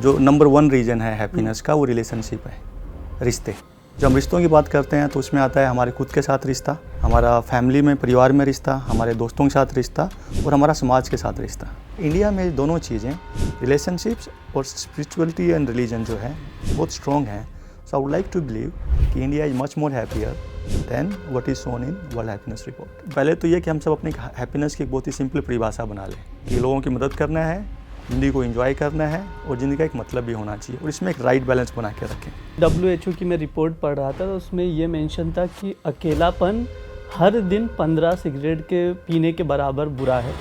जो number one reason है happiness का वो रिलेशनशिप है, रिश्ते। जब हम रिश्तों की बात करते हैं तो उसमें आता है हमारे खुद के साथ रिश्ता, हमारा फैमिली में परिवार में रिश्ता, हमारे दोस्तों के साथ रिश्ता और हमारा समाज के साथ रिश्ता। इंडिया में दोनों चीज़ें रिलेशनशिप्स और स्पिरिचुअलिटी एंड रिलीजन जो है बहुत स्ट्रॉन्ग हैं। So I would like to believe कि India is much more happier than what is shown in world happiness report. पहले तो ये कि हम सब अपनी हैप्पीनेस की एक बहुत ही सिंपल परिभाषा बना लें कि लोगों की मदद करना है, ज़िंदगी को एंजॉय करना है और ज़िंदगी का एक मतलब भी होना चाहिए और इसमें एक राइट बैलेंस बना के रखें। WHO की मैं रिपोर्ट पढ़ रहा था तो उसमें ये मेंशन था कि अकेलापन हर दिन 15 सिगरेट के पीने के बराबर बुरा है।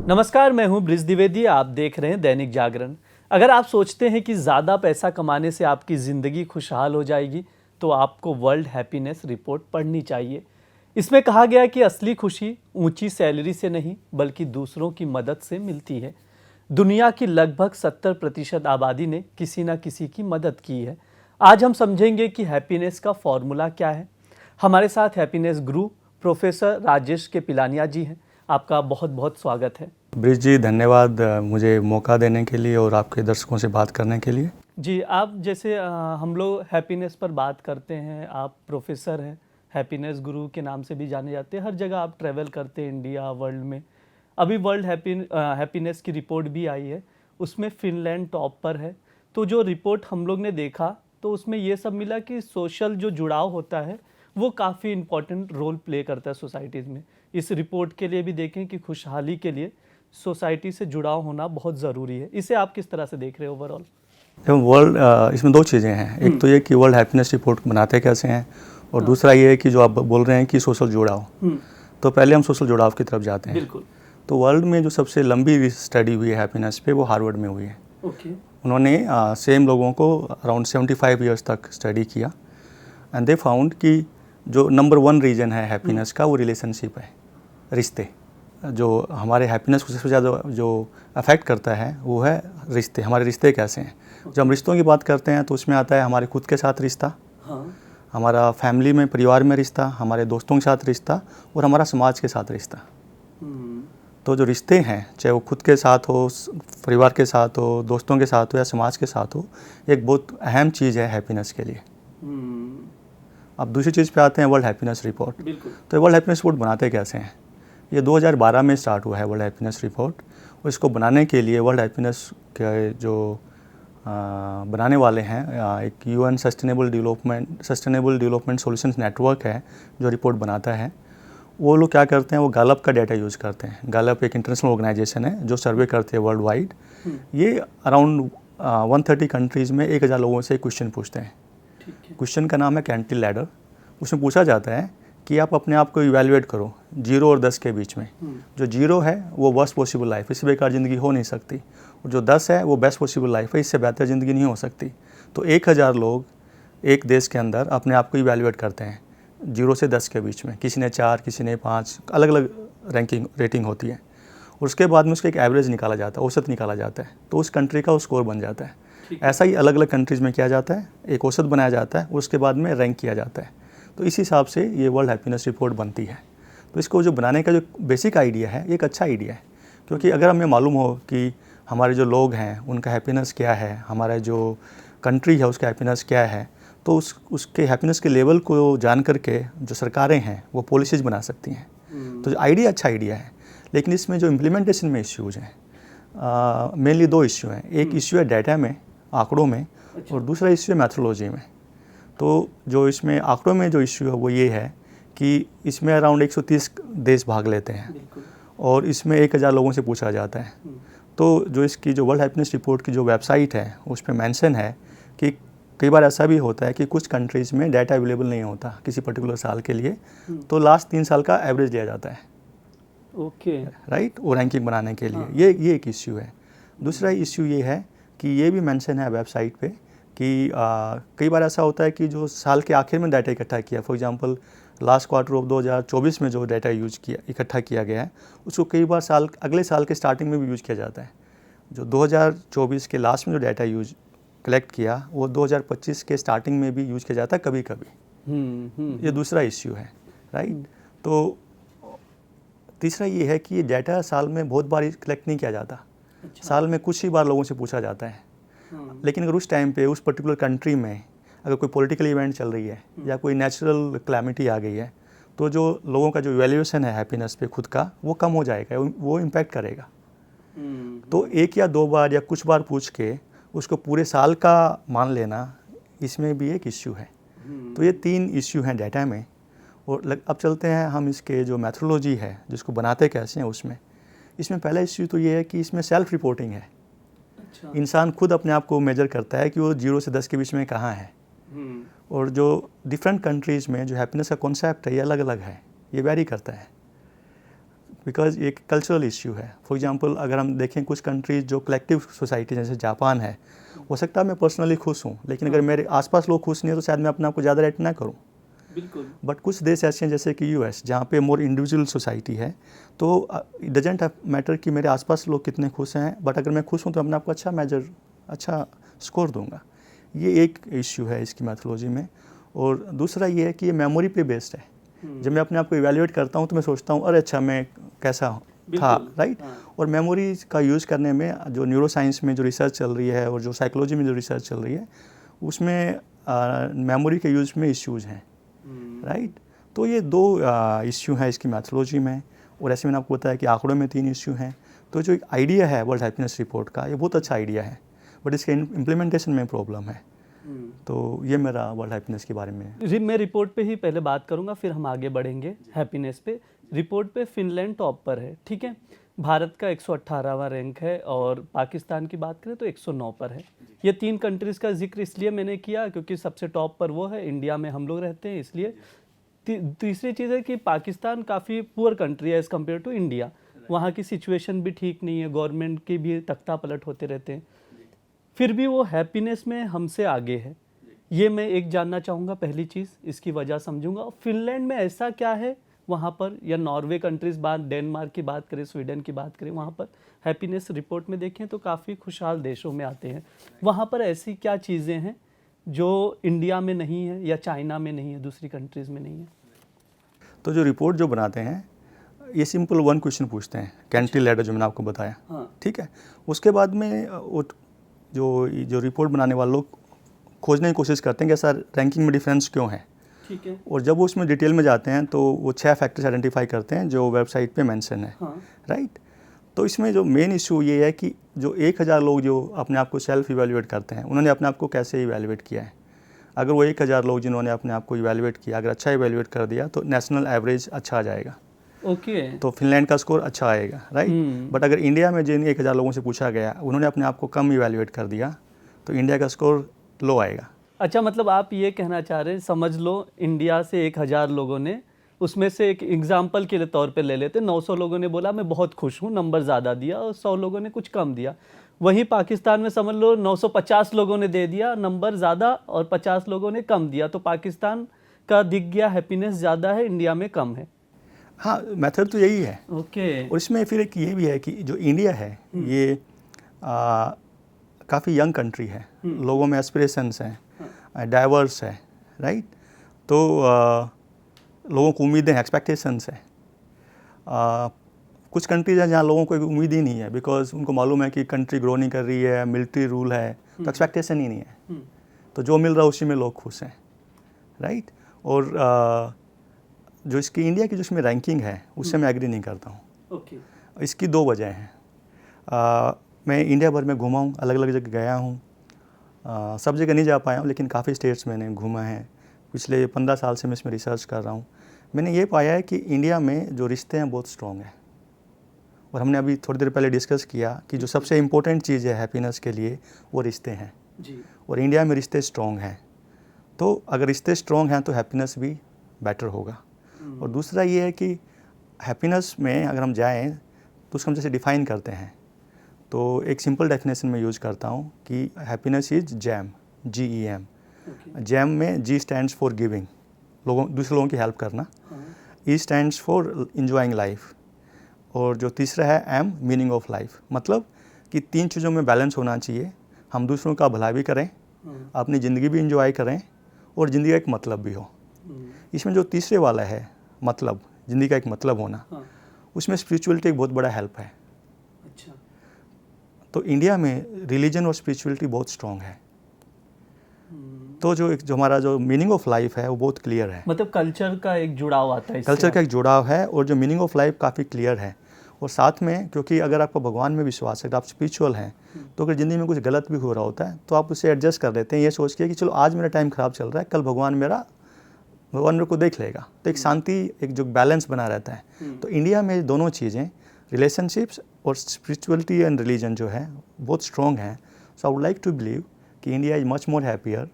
नमस्कार, मैं हूं ब्रिज द्विवेदी, आप देख रहे हैं दैनिक जागरण। अगर आप सोचते हैं कि ज़्यादा पैसा कमाने से आपकी ज़िंदगी खुशहाल हो जाएगी तो आपको वर्ल्ड हैप्पीनेस रिपोर्ट पढ़नी चाहिए। इसमें कहा गया कि असली खुशी ऊंची सैलरी से नहीं बल्कि दूसरों की मदद से मिलती है। दुनिया की लगभग 70% आबादी ने किसी न किसी की मदद की है। आज हम समझेंगे कि हैप्पीनेस का फॉर्मूला क्या है। हमारे साथ हैप्पीनेस गुरु प्रोफेसर राजेश के पिलानिया जी हैं। आपका बहुत बहुत स्वागत है। ब्रिज जी, धन्यवाद मुझे मौका देने के लिए और आपके दर्शकों से बात करने के लिए। जी, आप जैसे हम लोग हैप्पीनेस पर बात करते हैं, आप प्रोफेसर हैं, हैप्पीनेस गुरु के नाम से भी जाने जाते हैं। हर जगह आप ट्रैवल करते हैं इंडिया वर्ल्ड में। अभी वर्ल्ड हैप्पीनेस की रिपोर्ट भी आई है, उसमें फिनलैंड टॉप पर है। तो जो रिपोर्ट हम लोग ने देखा तो उसमें ये सब मिला कि सोशल जो जुड़ाव होता है वो काफ़ी इम्पोर्टेंट रोल प्ले करता है सोसाइटीज़ में। इस रिपोर्ट के लिए भी देखें कि खुशहाली के लिए सोसाइटी से जुड़ाव होना बहुत ज़रूरी है। इसे आप किस तरह से देख रहे हो ओवरऑल? वर्ल्ड इसमें दो चीज़ें हैं। एक तो ये कि वर्ल्ड हैप्पीनेस रिपोर्ट बनाते कैसे हैं और दूसरा ये है कि जो आप बोल रहे हैं कि सोशल जुड़ाव। तो पहले हम सोशल जुड़ाव की तरफ जाते हैं। बिल्कुल। तो वर्ल्ड में जो सबसे लंबी स्टडी हुई है हैप्पीनेस पे वो हार्वर्ड में हुई है। ओके। उन्होंने सेम लोगों को अराउंड 75 ईयर्स तक स्टडी किया एंड दे फाउंड कि जो नंबर वन रीज़न है हैप्पीनेस का वो रिलेशनशिप है, रिश्ते। जो हमारे हैप्पीनेस को सबसे ज़्यादा जो अफेक्ट करता है वो है रिश्ते। हमारे रिश्ते कैसे हैं। जब हम रिश्तों की बात करते हैं तो उसमें आता है हमारे खुद के साथ रिश्ता, हमारा फैमिली में परिवार में रिश्ता, हमारे दोस्तों के साथ रिश्ता और हमारा समाज के साथ रिश्ता। तो जो रिश्ते हैं, चाहे वो खुद के साथ हो, परिवार के साथ हो, दोस्तों के साथ हो या समाज के साथ हो, एक बहुत अहम चीज़ है हैप्पीनेस के लिए। अब दूसरी चीज़ पे आते हैं वर्ल्ड हैप्पीनेस रिपोर्ट। तो वर्ल्ड हैप्पीनेस रिपोर्ट बनाते कैसे हैं? ये 2012 में स्टार्ट हुआ है वर्ल्ड हैप्पीनेस रिपोर्ट। और इसको बनाने के लिए वर्ल्ड हैप्पीनेस के जो बनाने वाले हैं एक UN sustainable development solutions network है जो रिपोर्ट बनाता है। वो लोग क्या करते हैं, वो गैलप का डेटा यूज़ करते हैं। गैलप एक इंटरनेशनल ऑर्गेनाइजेशन है जो सर्वे करते हैं वर्ल्ड वाइड। ये अराउंड 130 कंट्रीज़ में 1000 लोगों से क्वेश्चन पूछते हैं। क्वेश्चन का नाम है कैंटिल लैडर। उसमें पूछा जाता है कि आप अपने आप को इवैल्यूएट करो 0 और 10 के बीच में। जो 0 है वो वर्स्ट पॉसिबल लाइफ, इससे बेकार ज़िंदगी हो नहीं सकती, और जो 10 है वो बेस्ट पॉसिबल लाइफ है, इससे बेहतर ज़िंदगी नहीं हो सकती। तो 1000 लोग एक देश के अंदर अपने आप को इवैल्यूएट करते हैं 0 से 10 के बीच में। किसी ने 4, किसी ने 5, अलग अलग रेटिंग होती है। और उसके बाद में उसका एक एवरेज निकाला जाता है, औसत निकाला जाता है, तो उस कंट्री का वो स्कोर बन जाता है। ऐसा ही अलग अलग कंट्रीज़ में किया जाता है, एक औसत बनाया जाता है, उसके बाद में रैंक किया जाता है। तो इस हिसाब से ये वर्ल्ड हैप्पीनेस रिपोर्ट बनती है। तो इसको जो बनाने का जो बेसिक आइडिया है, ये एक अच्छा आइडिया है, क्योंकि अगर हमें मालूम हो कि हमारे जो लोग हैं उनका हैप्पीनेस क्या है, हमारा जो कंट्री है उसका हैप्पीनेस क्या है, तो उसके हैप्पीनेस के लेवल को जान करके जो सरकारें हैं वो पॉलिसीज़ बना सकती हैं। तो आइडिया अच्छा आइडिया है, लेकिन इसमें जो इम्प्लीमेंटेशन में इश्यूज़ हैं, मेनली 2 इश्यू हैं। एक इश्यू है डाटा में, आंकड़ों में, और दूसरा इश्यू है मैथोलॉजी में। तो जो इसमें आंकड़ों में जो इश्यू है वो ये है कि इसमें अराउंड 130 देश भाग लेते हैं और इसमें 1000 लोगों से पूछा जाता है। तो जो इसकी जो वर्ल्ड हैप्पीनेस रिपोर्ट की जो वेबसाइट है उस पर मेंशन है कि कई बार ऐसा भी होता है कि कुछ कंट्रीज़ में डाटा अवेलेबल नहीं होता किसी पर्टिकुलर साल के लिए, तो लास्ट 3 साल का एवरेज लिया जाता है। ओके, राइट, वो रैंकिंग बनाने के लिए। ये एक इश्यू है। दूसरा इश्यू ये है कि ये भी मेंशन है वेबसाइट पे कि कई बार ऐसा होता है कि जो साल के आखिर में डाटा इकट्ठा किया, for example last quarter of 2024 में जो डाटा इकट्ठा किया गया है, उसको कई बार अगले साल के स्टार्टिंग में भी यूज़ किया जाता है। जो 2024 के लास्ट में जो डाटा कलेक्ट किया वो 2025 के स्टार्टिंग में भी यूज़ किया जाता है कभी कभी। ये दूसरा इश्यू है, राइट। तो तीसरा ये है कि ये डाटा साल में बहुत बार कलेक्ट नहीं किया जाता। साल में कुछ ही बार लोगों से पूछा जाता है। लेकिन अगर उस टाइम पे उस पर्टिकुलर कंट्री में अगर कोई पॉलिटिकल इवेंट चल रही है या कोई नेचुरल क्लैमिटी आ गई है, तो जो लोगों का जो इवैल्यूएशन है हैप्पीनेस पे खुद का, वो कम हो जाएगा, वो इम्पैक्ट करेगा। तो एक या दो बार या कुछ बार पूछ के उसको पूरे साल का मान लेना, इसमें भी एक इश्यू है। तो ये 3 इश्यू हैं डाटा में। और अब चलते हैं हम इसके जो मैथोडोलॉजी है, जिसको बनाते कैसे हैं उसमें। इसमें पहला इश्यू तो ये है कि इसमें सेल्फ रिपोर्टिंग है। इंसान खुद अपने आप को मेजर करता है कि वो 0 से 10 के बीच में कहाँ है। और जो डिफरेंट कंट्रीज़ में जो हैप्पीनेस का कॉन्सेप्ट है ये अलग अलग है, ये वेरी करता है, बिकॉज एक कल्चरल इश्यू है। फॉर एग्जांपल अगर हम देखें कुछ कंट्रीज जो कलेक्टिव सोसाइटी जैसे जापान है, हो सकता है मैं पर्सनली खुश हूँ, लेकिन अगर मेरे आसपास लोग खुश नहीं है तो शायद मैं अपने आप को ज़्यादा रेट ना करूँ। बिल्कुल। बट कुछ देश ऐसे हैं जैसे कि यूएस, जहाँ पे मोर इंडिविजुअल सोसाइटी है, तो इट डजेंट मैटर कि मेरे आसपास लोग कितने खुश हैं, बट अगर मैं खुश हूँ तो अपने आप को अच्छा स्कोर दूंगा। ये एक इश्यू है इसकी मैथोलॉजी में। और दूसरा ये है कि ये मेमोरी पे बेस्ड है। जब मैं अपने आप को इवैल्यूएट करता हूँ तो मैं सोचता हूँ अरे अच्छा मैं कैसा था, राइट। और मेमोरी का यूज़ करने में जो न्यूरो साइंस में जो रिसर्च चल रही है और जो साइकोलॉजी में जो रिसर्च चल रही है, उसमें मेमोरी के यूज़ में इश्यूज़ हैं, राइट। तो ये 2 इश्यू हैं इसकी मैथोलॉजी में। और ऐसे मैंने आपको बताया कि आंकड़ों में 3 इश्यू हैं। तो जो एक आइडिया है वर्ल्ड हैप्पीनेस रिपोर्ट का, ये बहुत अच्छा आइडिया है, बट इसके इम्प्लीमेंटेशन में प्रॉब्लम है। तो ये मेरा वर्ल्ड हैप्पीनेस के बारे में है। मैं रिपोर्ट पे ही पहले बात करूंगा, फिर हम आगे बढ़ेंगे हैप्पीनेस पे। रिपोर्ट पे फिनलैंड टॉप पर है, ठीक है। भारत का 118वां रैंक है और पाकिस्तान की बात करें तो 109 पर है। ये 3 कंट्रीज़ का जिक्र इसलिए मैंने किया क्योंकि सबसे टॉप पर वो है, इंडिया में हम लोग रहते हैं इसलिए। तीसरी चीज़ है कि पाकिस्तान काफ़ी पुअर कंट्री है एज़ कम्पेयर टू इंडिया। वहाँ की सिचुएशन भी ठीक नहीं है, गवर्नमेंट के भी तख्ता पलट होते रहते हैं, फिर भी वो हैप्पीनेस में हमसे आगे है। ये मैं एक जानना चाहूँगा, पहली चीज़ इसकी वजह समझूंगा। फिनलैंड में ऐसा क्या है वहाँ पर, या नॉर्वे कंट्रीज़ बात, डेनमार्क की बात करें, स्वीडन की बात करें, वहाँ पर हैप्पीनेस रिपोर्ट में देखें तो काफ़ी खुशहाल देशों में आते हैं। वहाँ पर ऐसी क्या चीज़ें हैं जो इंडिया में नहीं है या चाइना में नहीं है, दूसरी कंट्रीज़ में नहीं है? तो जो रिपोर्ट जो बनाते हैं ये सिंपल 1 क्वेश्चन पूछते हैं, कैंट्री लैडर जो मैंने आपको बताया, हाँ। ठीक है। उसके बाद में जो रिपोर्ट बनाने वाले लोग खोजने की कोशिश करते हैं कि सर रैंकिंग में डिफरेंस क्यों है, ठीक है। और जब वो उसमें डिटेल में जाते हैं तो वो 6 फैक्टर्स आइडेंटिफाई करते हैं जो वेबसाइट पे मेंशन है, हाँ। राइट। तो इसमें जो मेन इशू ये है कि जो 1000 लोग जो अपने आप को सेल्फ इवैल्यूएट करते हैं, उन्होंने अपने आप को कैसे इवैल्यूएट किया है। अगर वो 1000 लोग जिन्होंने अपने आप को इवैल्यूएट किया, अगर अच्छा इवैल्यूएट कर दिया तो नेशनल एवरेज अच्छा आ जाएगा, ओके। तो फिनलैंड का स्कोर अच्छा आएगा, राइट। बट अगर इंडिया में जिन 1000 लोगों से पूछा गया उन्होंने अपने आप को कम इवैल्यूएट कर दिया तो इंडिया का स्कोर लो आएगा। अच्छा, मतलब आप ये कहना चाह रहे हैं, समझ लो इंडिया से 1000 लोगों ने, उसमें से एक एग्जाम्पल के लिए तौर पे ले लेते, 900 लोगों ने बोला मैं बहुत खुश हूँ, नंबर ज़्यादा दिया, और 100 लोगों ने कुछ कम दिया। वहीं पाकिस्तान में समझ लो 950 लोगों ने दे दिया नंबर ज़्यादा और 50 लोगों ने कम दिया, तो पाकिस्तान का दिख गया हैप्पीनेस ज़्यादा है, इंडिया में कम है। हाँ, मेथड तो यही है। ओके। और इसमें फिर एक ये भी है कि जो इंडिया है ये काफ़ी यंग कंट्री है, लोगों में एस्पिरेशंस हैं, डाइवर्स है, राइट। तो लोगों को उम्मीदें, एक्सपेक्टेशंस है। कुछ कंट्रीज हैं जहाँ लोगों को एक उम्मीद ही नहीं है, बिकॉज उनको मालूम है कि कंट्री ग्रो नहीं कर रही है, मिलिट्री रूल है, तो एक्सपेक्टेशन ही नहीं है। तो जो मिल रहा है उसी में लोग खुश हैं, राइट। और जो इसकी इंडिया की जो इसमें रैंकिंग है उससे मैं एग्री नहीं करता हूँ। ओके। इसकी 2 वजह हैं। मैं इंडिया भर में घुमा हूँ, अलग अलग जगह गया हूँ, सब जगह नहीं जा पाया हूँ, लेकिन काफ़ी स्टेट्स मैंने घूमा है। पिछले 15 साल से मैं इसमें रिसर्च कर रहा हूँ। मैंने ये पाया है कि इंडिया में जो रिश्ते हैं बहुत स्ट्रॉन्ग हैं। और हमने अभी थोड़ी देर पहले डिस्कस किया कि जो सबसे इम्पोर्टेंट चीज़ है हैप्पीनेस के लिए वो रिश्ते हैं जी। और इंडिया में रिश्ते स्ट्रॉन्ग हैं। तो अगर रिश्ते स्ट्रॉन्ग हैं तो हैप्पीनेस भी बेटर होगा। और दूसरा ये है कि हैप्पीनेस में अगर हम जाएं तो उसको हम जैसे डिफ़ाइन करते हैं, तो एक सिंपल डेफिनेशन में यूज़ करता हूँ कि happiness is jam, GEM। Jam में G स्टैंड्स फॉर गिविंग, दूसरे लोगों की हेल्प करना, E stands for enjoying life, और जो तीसरा है M मीनिंग ऑफ लाइफ। मतलब कि 3 चीज़ों में बैलेंस होना चाहिए, हम दूसरों का भला भी करें, अपनी ज़िंदगी भी इंजॉय करें और ज़िंदगी का एक मतलब भी हो। इसमें जो तीसरे वाला है मतलब, ज़िंदगी का एक मतलब होना, उसमें स्पिरिचुअलिटी एक बहुत बड़ा हेल्प है। अच्छा। तो इंडिया में रिलीजन और स्पिरिचुअलिटी बहुत स्ट्रॉन्ग है। तो जो हमारा जो मीनिंग ऑफ लाइफ है वो बहुत क्लियर है। मतलब कल्चर का एक जुड़ाव आता है इससे। कल्चर का एक जुड़ाव है और जो मीनिंग ऑफ लाइफ काफ़ी क्लियर है। और साथ में क्योंकि अगर आपको भगवान में विश्वास है, अगर आप स्पिरिचुअल हैं, तो अगर ज़िंदगी में कुछ गलत भी हो रहा होता है तो आप उसे एडजस्ट कर देते हैं, ये सोच के कि चलो आज मेरा टाइम ख़राब चल रहा है, कल भगवान मेरे को देख लेगा। तो एक शांति, एक जो बैलेंस बना रहता है। तो इंडिया में दोनों चीज़ें, रिलेशनशिप्स और स्पिरिचुअलिटी एंड रिलीजन जो है बहुत स्ट्रॉन्ग है। So I would like to believe कि India is much more happier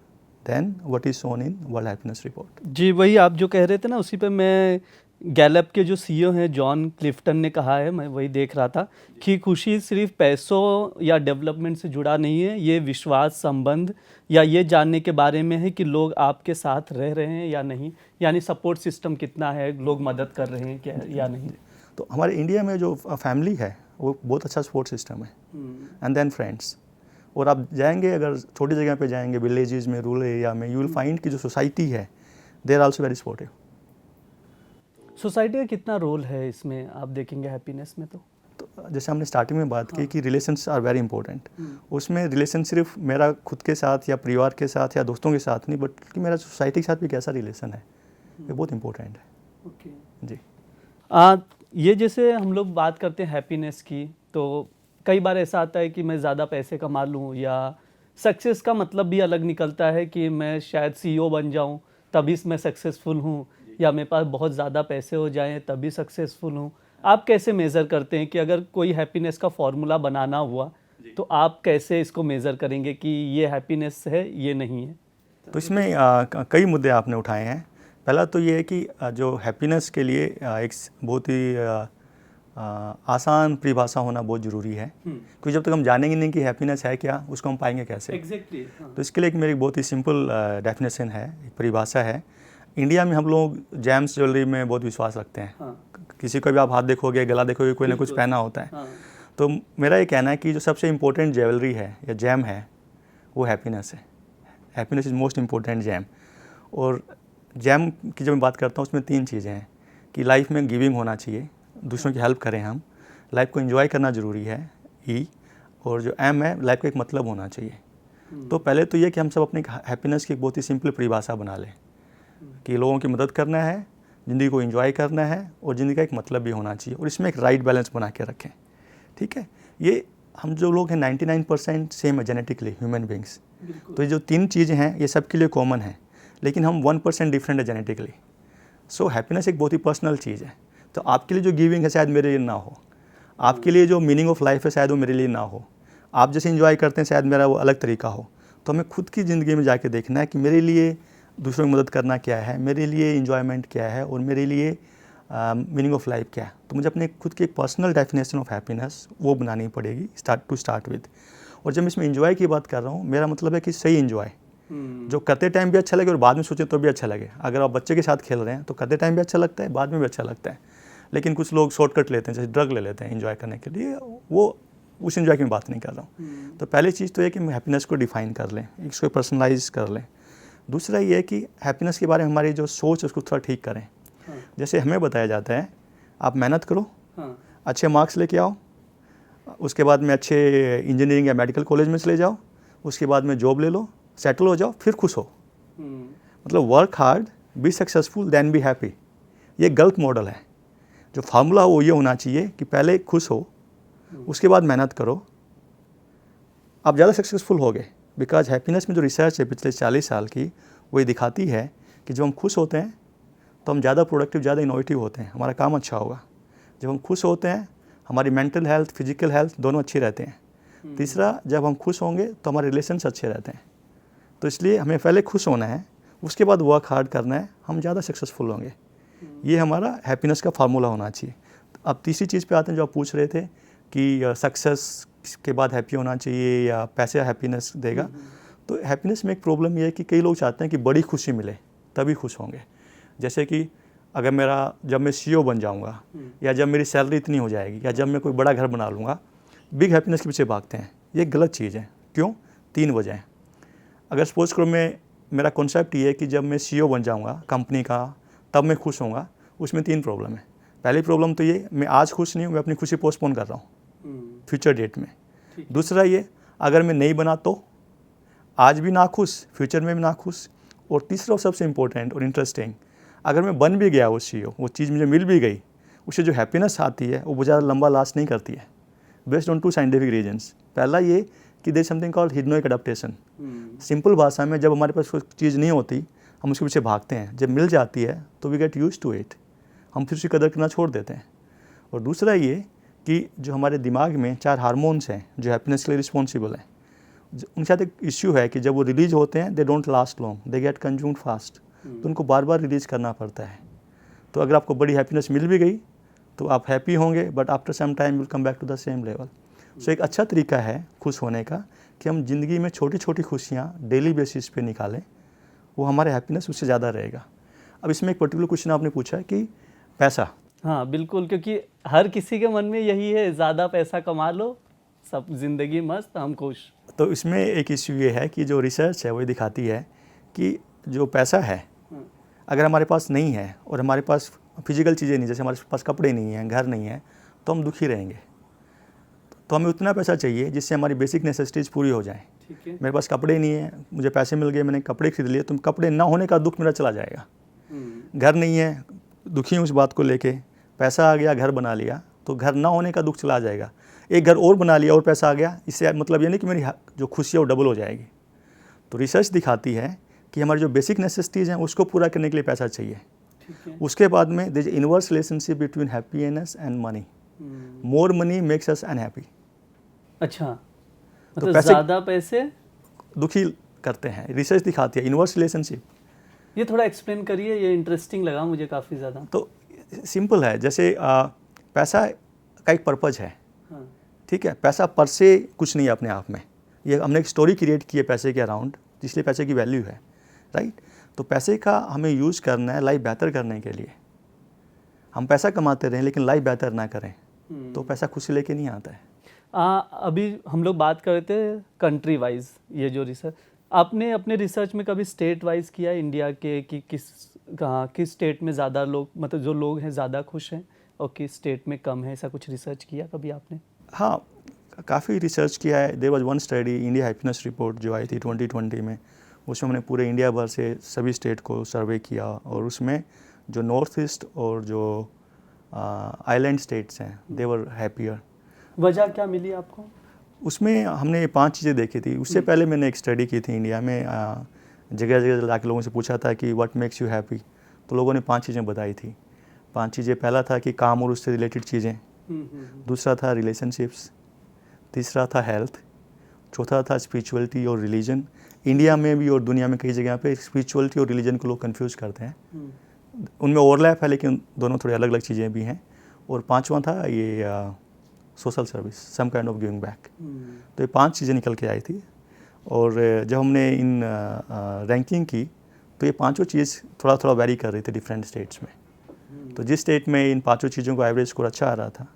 than what is shown in world happiness report. जी, वही आप जो कह रहे थे ना, उसी पे मैं गैलप के जो सीईओ हैं जॉन क्लिफ्टन ने कहा है, मैं वही देख रहा था कि खुशी सिर्फ पैसों या डेवलपमेंट से जुड़ा नहीं है, ये विश्वास, संबंध या ये जानने के बारे में है कि लोग आपके साथ रह रहे हैं या नहीं, यानी सपोर्ट सिस्टम कितना है, लोग मदद कर रहे हैं क्या या नहीं। तो हमारे इंडिया में जो फैमिली है वो बहुत अच्छा सपोर्ट सिस्टम है। And then friends. और आप जाएंगे, अगर छोटी जगह पे जाएंगे, विलेजेस में, रूरल एरिया में, यू विल फाइंड कि जो सोसाइटी है they are also very supportive. Society का कितना रोल है इसमें आप देखेंगे हैप्पीनेस में? तो जैसे हमने स्टार्टिंग में बात की कि रिलेशंस आर वेरी इंपॉर्टेंट। उसमें रिलेशन सिर्फ मेरा खुद के साथ या परिवार के साथ या दोस्तों के साथ नहीं, बल्कि मेरा सोसाइटी के साथ भी कैसा रिलेशन है, ये बहुत इंपॉर्टेंट है। ओके जी। ये जैसे हम लोग बात करते हैं हैप्पीनेस की, तो कई बार ऐसा आता है कि मैं ज़्यादा पैसे कमा लूँ, या सक्सेस का मतलब भी अलग निकलता है कि मैं शायद सीईओ बन जाऊँ तभी मैं सक्सेसफुल हूँ, या मेरे पास बहुत ज़्यादा पैसे हो जाएं तभी सक्सेसफुल हूँ। आप कैसे मेज़र करते हैं कि अगर कोई हैप्पीनेस का फॉर्मूला बनाना हुआ तो आप कैसे इसको मेज़र करेंगे कि ये हैप्पीनेस है, ये नहीं है? तो इसमें कई मुद्दे आपने उठाए हैं। पहला तो ये है कि जो हैप्पीनेस के लिए एक बहुत ही आसान परिभाषा होना बहुत ज़रूरी है, क्योंकि जब तक हम जानेंगे नहीं कि हैप्पीनेस है क्या, उसको हम पाएंगे कैसे। एग्जैक्टली। तो इसके लिए एक मेरी बहुत ही सिंपल डेफिनेशन है, एक परिभाषा है। इंडिया में हम लोग जेम्स ज्वेलरी में बहुत विश्वास रखते हैं। किसी को भी आप हाथ देखोगे, गला देखोगे, कोई ना कुछ पहना होता है। तो मेरा ये कहना है कि जो सबसे इम्पोर्टेंट ज्वेलरी है या जैम है वो हैप्पीनेस है। Happiness is most important jam. और जैम की जब मैं बात करता हूँ उसमें 3 चीज़ें हैं कि लाइफ में गिविंग होना चाहिए, दूसरों की हेल्प करें हम, लाइफ को एंजॉय करना ज़रूरी है, ई, और जो एम है लाइफ का एक मतलब होना चाहिए। तो पहले तो ये कि हम सब अपनी हैप्पीनेस की एक बहुत ही सिंपल परिभाषा बना लें कि लोगों की मदद करना है, ज़िंदगी को एंजॉय करना है और ज़िंदगी का एक मतलब भी होना चाहिए, और इसमें एक राइट बैलेंस बना के रखें। ठीक है, ये हम जो लोग हैं 99% सेम है जेनेटिकली, ह्यूमन बींग्स। तो ये जो 3 चीज़ें हैं ये सबके लिए कॉमन है, लेकिन हम 1% डिफरेंट है जेनेटिकली। सो हैप्पीनेस एक बहुत ही पर्सनल चीज़ है। तो आपके लिए जो गिविंग है शायद मेरे लिए ना हो, आपके लिए जो मीनिंग ऑफ लाइफ है शायद वो मेरे लिए ना हो, आप जैसे एंजॉय करते हैं शायद मेरा वो अलग तरीका हो। तो हमें खुद की ज़िंदगी में जाके देखना है कि मेरे लिए दूसरों की मदद करना क्या है, मेरे लिए एंजॉयमेंट क्या है और मेरे लिए मीनिंग ऑफ लाइफ क्या है। तो मुझे अपने खुद की एक पर्सनल डेफिनेशन ऑफ हैप्पीनेस वो बनानी पड़ेगी स्टार्ट विद। और जब इसमें एंजॉय की बात कर रहा हूँ, मेरा मतलब है कि सही एंजॉय, जो करते टाइम भी अच्छा लगे और बाद में सोचें तो भी अच्छा लगे। अगर आप बच्चे के साथ खेल रहे हैं तो करते टाइम भी अच्छा लगता है, बाद में भी अच्छा लगता है। लेकिन कुछ लोग शॉर्टकट लेते हैं, जैसे ड्रग ले लेते हैं एंजॉय करने के लिए, वो उस एंजॉय की मैं बात नहीं कर रहा हूँ। तो पहली चीज़ तो ये कि हम हैप्पीनेस को डिफाइन कर लें, इसको पर्सनलाइज कर लें। दूसरा ये है कि हैप्पीनेस के बारे में हमारी जो सोच है उसको थोड़ा ठीक करें। जैसे हमें बताया जाता है आप मेहनत करो, अच्छे मार्क्स लेके आओ, उसके बाद में अच्छे इंजीनियरिंग या मेडिकल कॉलेज में चले जाओ, उसके बाद में जॉब ले लो, सेटल हो जाओ, फिर खुश हो। मतलब work hard, be successful, then be happy. ये गलत मॉडल है। जो फार्मूला वो ये होना चाहिए कि पहले खुश हो, उसके बाद मेहनत करो, आप ज़्यादा सक्सेसफुल होगे। बिकॉज हैप्पीनेस में जो रिसर्च है पिछले 40 साल की, वो ये दिखाती है कि जब हम खुश होते हैं तो हम ज़्यादा प्रोडक्टिव, ज़्यादा इनोवेटिव होते हैं, हमारा काम अच्छा होगा। जब हम खुश होते हैं हमारी मेंटल हेल्थ, फिजिकल हेल्थ दोनों अच्छी रहते हैं। तीसरा, जब हम खुश होंगे तो हमारे रिलेशंस अच्छे रहते हैं। तो इसलिए हमें पहले खुश होना है, उसके बाद वर्क हार्ड करना है, हम ज़्यादा सक्सेसफुल होंगे। ये हमारा हैप्पीनेस का फार्मूला होना चाहिए। अब तीसरी चीज़ पे आते हैं जो आप पूछ रहे थे कि सक्सेस के बाद हैप्पी होना चाहिए या पैसे हैप्पीनेस देगा। तो हैप्पीनेस में एक प्रॉब्लम ये है कि कई लोग चाहते हैं कि बड़ी खुशी मिले तभी खुश होंगे। जैसे कि अगर जब मैं सीईओ बन जाऊंगा, या जब मेरी सैलरी इतनी हो जाएगी, या जब मैं कोई बड़ा घर बना लूँगा, बिग हैप्पीनेस के पीछे भागते हैं। ये गलत चीज़ है। क्यों? 3 वजह। अगर सपोज करो मेरा कॉन्सेप्ट ये है कि जब मैं सीईओ बन जाऊँगा कंपनी का तब मैं खुश होऊंगा, उसमें 3 प्रॉब्लम है। पहली प्रॉब्लम तो ये, मैं आज खुश नहीं हूँ, मैं अपनी खुशी पोस्टपोन कर रहा हूँ फ्यूचर डेट में। दूसरा ये, अगर मैं नहीं बना तो आज भी ना खुश, फ्यूचर में भी ना खुश। और तीसरा और सबसे इम्पोर्टेंट और इंटरेस्टिंग, अगर मैं बन भी गया वो चीज़ मुझे मिल भी गई, उससे जो हैप्पीनेस आती है वो ज़्यादा लंबा लास्ट नहीं करती है, बेस्ड ऑन 2 साइंटिफिक रीजन्स। पहला ये कि there something called hedonic adaptation. Simple भाषा में, जब हमारे पास कोई चीज़ नहीं होती हम उसके पीछे भागते हैं, जब मिल जाती है तो we get use to it, हम फिर उसकी कदर करना छोड़ देते हैं। और दूसरा ये कि जो हमारे दिमाग में 4 हार्मोन्स हैं जो हैप्पीनेस के लिए रिस्पॉन्सिबल हैं, उनके साथ एक इश्यू है कि जब वो रिलीज होते हैं they don't last long, they get consumed fast. तो उनको बार बार रिलीज करना पड़ता है। तो अगर आपको बड़ी हैप्पीनेस मिल भी गई तो आप हैप्पी होंगे, but after some time will come back to the same level. So एक अच्छा तरीका है खुश होने का कि हम ज़िंदगी में छोटी छोटी खुशियाँ डेली बेसिस पे निकालें, वो हमारे हैप्पीनेस उससे ज़्यादा रहेगा। अब इसमें एक पर्टिकुलर क्वेश्चन आपने पूछा कि पैसा। हाँ बिल्कुल, क्योंकि हर किसी के मन में यही है, ज़्यादा पैसा कमा लो, सब जिंदगी मस्त, हम खुश। तो इसमें एक इश्यू ये है कि जो रिसर्च है वो दिखाती है कि जो पैसा है अगर हमारे पास नहीं है और हमारे पास फिजिकल चीज़ें नहीं, जैसे हमारे पास कपड़े नहीं हैं, घर नहीं है, तो हम दुखी रहेंगे। तो हमें उतना पैसा चाहिए जिससे हमारी बेसिक नेसेसिटीज़ पूरी हो जाएं। ठीक है। मेरे पास कपड़े नहीं है, मुझे पैसे मिल गए, मैंने कपड़े खरीद लिए, तो कपड़े ना होने का दुख मेरा चला जाएगा। घर नहीं है, दुखी हूँ उस बात को लेके, पैसा आ गया, घर बना लिया, तो घर ना होने का दुख चला जाएगा। एक घर और बना लिया और पैसा आ गया, इससे मतलब ये नहीं कि मेरी जो खुशी है वो डबल हो जाएगी। तो रिसर्च दिखाती है कि हमारी जो बेसिक नेसेसिटीज़ हैं उसको पूरा करने के लिए पैसा चाहिए। उसके बाद में there is inverse relationship between happiness and money. More money makes us unhappy. अच्छा, तो मतलब ज़्यादा पैसे दुखी करते हैं, रिसर्च दिखाती है इनवर्स रिलेशनशिप। ये थोड़ा एक्सप्लेन करिए, ये इंटरेस्टिंग लगा मुझे काफ़ी ज़्यादा। तो सिंपल है, जैसे पैसा का एक पर्पज है। हाँ। ठीक है, पैसा पर से कुछ नहीं है अपने आप में, ये हमने एक स्टोरी क्रिएट की है पैसे के अराउंड, जिसलिए पैसे की वैल्यू है, राइट। तो पैसे का हमें यूज़ करना है लाइफ बेहतर करने के लिए। हम पैसा कमाते रहें लेकिन लाइफ बेहतर ना करें तो पैसा खुशी लेके नहीं आता है। अभी हम लोग बात कर रहे थे कंट्री वाइज, ये जो रिसर्च आपने अपने रिसर्च में कभी स्टेट वाइज किया इंडिया के, कि किस स्टेट में ज़्यादा लोग, मतलब जो लोग हैं ज़्यादा खुश हैं और किस स्टेट में कम है, ऐसा कुछ रिसर्च किया कभी आपने? हाँ, काफ़ी रिसर्च किया है। There was one study, India happiness report, जो आई थी 2020 में। उसमें हमने पूरे इंडिया भर से सभी स्टेट को सर्वे किया और उसमें जो नॉर्थ ईस्ट और जो आइलैंड स्टेट्स हैं दे वर हैप्पियर। वजह क्या मिली आपको? उसमें हमने 5 चीज़ें देखी थी। उससे पहले मैंने एक स्टडी की थी इंडिया में, जगह जगह जाके लोगों से पूछा था कि व्हाट मेक्स यू हैप्पी, तो लोगों ने 5 चीज़ें बताई थी। 5 चीज़ें, पहला था कि काम और उससे रिलेटेड चीज़ें, दूसरा था रिलेशनशिप्स, तीसरा था हेल्थ, चौथा था स्पिरिचुअलिटी और रिलीजन। इंडिया में भी और दुनिया में कई जगह पे स्पिरिचुअलिटी और रिलीजन को लोग कंफ्यूज करते हैं, उनमें ओवरलैप है लेकिन दोनों थोड़ी अलग अलग चीज़ें भी हैं। और 5वां था ये social service, some kind of giving back. तो ये 5 चीज़ें निकल के आई थी। और जब हमने इन रैंकिंग की तो ये 5 चीज़ थोड़ा थोड़ा वेरी कर रही थी डिफरेंट स्टेट्स में। तो जिस स्टेट में इन 5 चीज़ों को एवरेज स्कोर अच्छा आ रहा था,